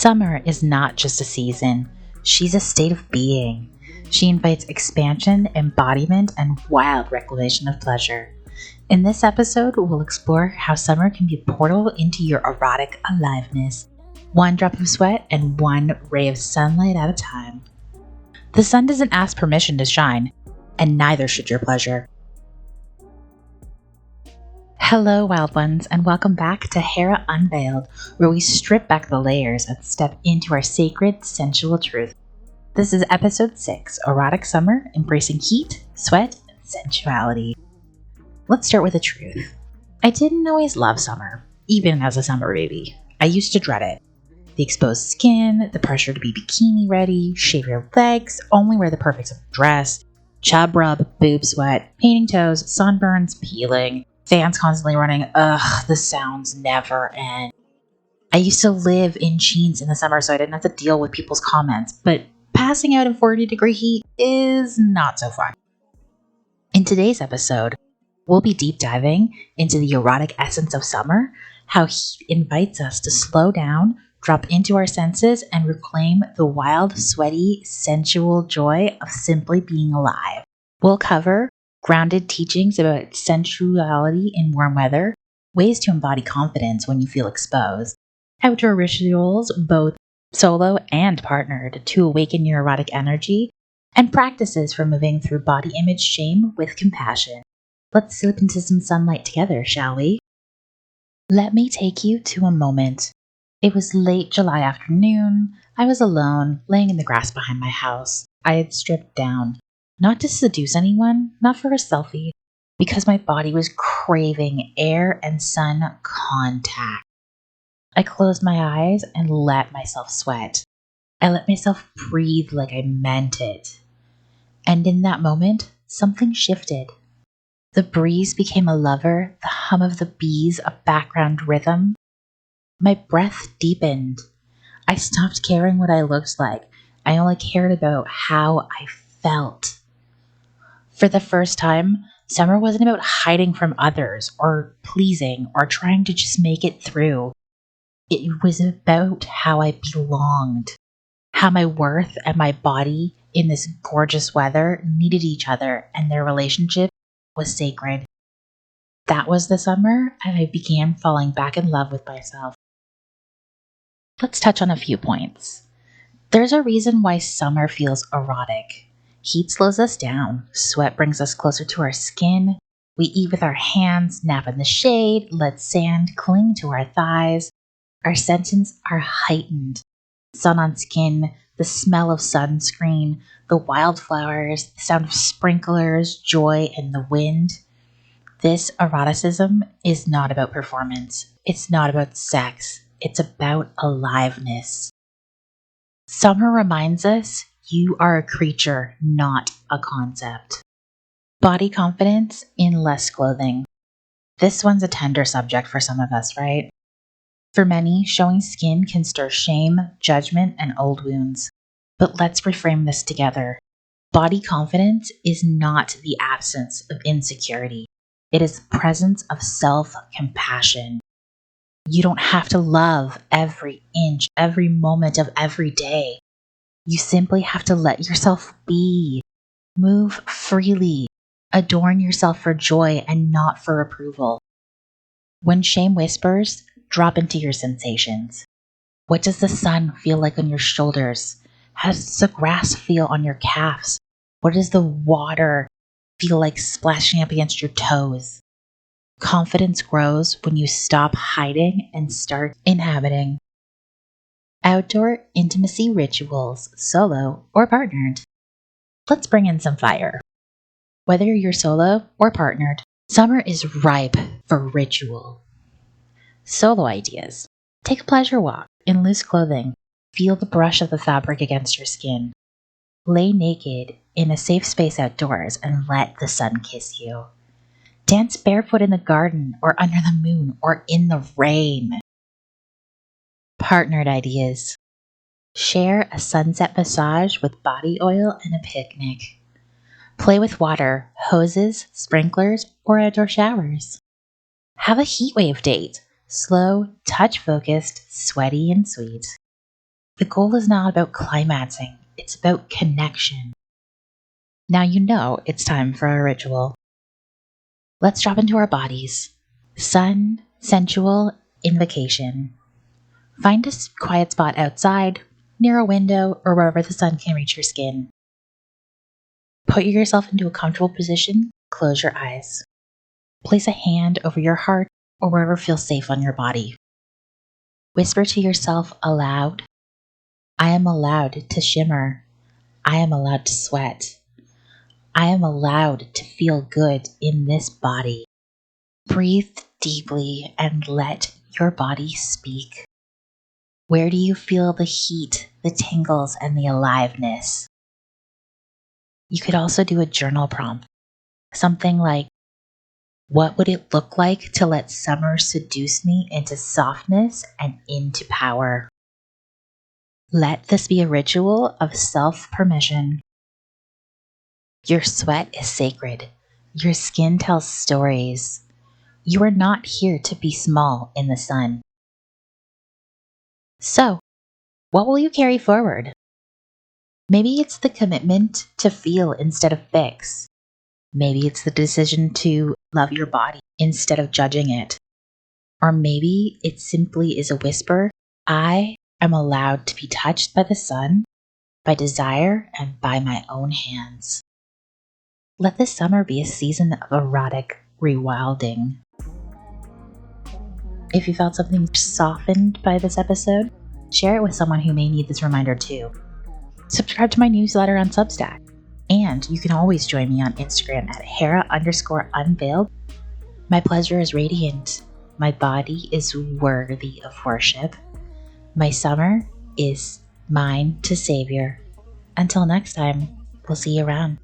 Summer is not just a season, she's a state of being. She invites expansion, embodiment, and wild reclamation of pleasure. In this episode, we'll explore how summer can be a portal into your erotic aliveness, one drop of sweat and one ray of sunlight at a time. The sun doesn't ask permission to shine, and neither should your pleasure. Hello, wild ones, and welcome back to Hera Unveiled, where we strip back the layers and step into our sacred, sensual truth. This is episode 6, Erotic Summer, embracing heat, sweat, and sensuality. Let's start with the truth. I didn't always love summer, even as a summer baby. I used to dread it. The exposed skin, the pressure to be bikini ready, shave your legs, only wear the perfect summer dress, chub rub, boob sweat, painting toes, sunburns, peeling, fans constantly running. The sounds never end. I used to live in jeans in the summer so I didn't have to deal with people's comments, but passing out in 40-degree heat is not so fun. In today's episode, we'll be deep diving into the erotic essence of summer, how heat invites us to slow down, drop into our senses, and reclaim the wild, sweaty, sensual joy of simply being alive. We'll cover grounded teachings about sensuality in warm weather, ways to embody confidence when you feel exposed, outdoor rituals, both solo and partnered, to awaken your erotic energy, and practices for moving through body image shame with compassion. Let's slip into some sunlight together, shall we? Let me take you to a moment. It was late July afternoon. I was alone, laying in the grass behind my house. I had stripped down. Not to seduce anyone, not for a selfie, because my body was craving air and sun contact. I closed my eyes and let myself sweat. I let myself breathe like I meant it. And in that moment, something shifted. The breeze became a lover, the hum of the bees a background rhythm. My breath deepened. I stopped caring what I looked like. I only cared about how I felt. For the first time, summer wasn't about hiding from others or pleasing or trying to just make it through. It was about how I belonged, how my worth and my body in this gorgeous weather needed each other and their relationship was sacred. That was the summer, and I began falling back in love with myself. Let's touch on a few points. There's a reason why summer feels erotic. Heat slows us down. Sweat brings us closer to our skin. We eat with our hands, nap in the shade, let sand cling to our thighs. Our senses are heightened. Sun on skin, the smell of sunscreen, the wildflowers, the sound of sprinklers, joy in the wind. This eroticism is not about performance. It's not about sex. It's about aliveness. Summer reminds us you are a creature, not a concept. Body confidence in less clothing. This one's a tender subject for some of us, right? For many, showing skin can stir shame, judgment, and old wounds. But let's reframe this together. Body confidence is not the absence of insecurity. It is the presence of self-compassion. You don't have to love every inch, every moment of every day. You simply have to let yourself be. Move freely. Adorn yourself for joy and not for approval. When shame whispers, drop into your sensations. What does the sun feel like on your shoulders? How does the grass feel on your calves? What does the water feel like splashing up against your toes? Confidence grows when you stop hiding and start inhabiting. Outdoor intimacy rituals, solo or partnered. Let's bring in some fire. Whether you're solo or partnered, summer is ripe for ritual. Solo ideas. Take a pleasure walk in loose clothing. Feel the brush of the fabric against your skin. Lay naked in a safe space outdoors and let the sun kiss you. Dance barefoot in the garden or under the moon or in the rain. Partnered ideas. Share a sunset massage with body oil and a picnic. Play with water, hoses, sprinklers, or outdoor showers. Have a heat wave date. Slow, touch-focused, sweaty, and sweet. The goal is not about climaxing, it's about connection. Now you know it's time for a ritual. Let's drop into our bodies. Sun, sensual, invocation. Find a quiet spot outside, near a window, or wherever the sun can reach your skin. Put yourself into a comfortable position, close your eyes. Place a hand over your heart or wherever feels safe on your body. Whisper to yourself aloud, I am allowed to shimmer. I am allowed to sweat. I am allowed to feel good in this body. Breathe deeply and let your body speak. Where do you feel the heat, the tingles, and the aliveness? You could also do a journal prompt. Something like, what would it look like to let summer seduce me into softness and into power? Let this be a ritual of self-permission. Your sweat is sacred. Your skin tells stories. You are not here to be small in the sun. So, what will you carry forward? Maybe it's the commitment to feel instead of fix. Maybe it's the decision to love your body instead of judging it. Or maybe it simply is a whisper, I am allowed to be touched by the sun, by desire, and by my own hands. Let this summer be a season of erotic rewilding. If you felt something softened by this episode, share it with someone who may need this reminder too. Subscribe to my newsletter on Substack. And you can always join me on Instagram at Hera_unveiled. My pleasure is radiant. My body is worthy of worship. My summer is mine to savor. Until next time, we'll see you around.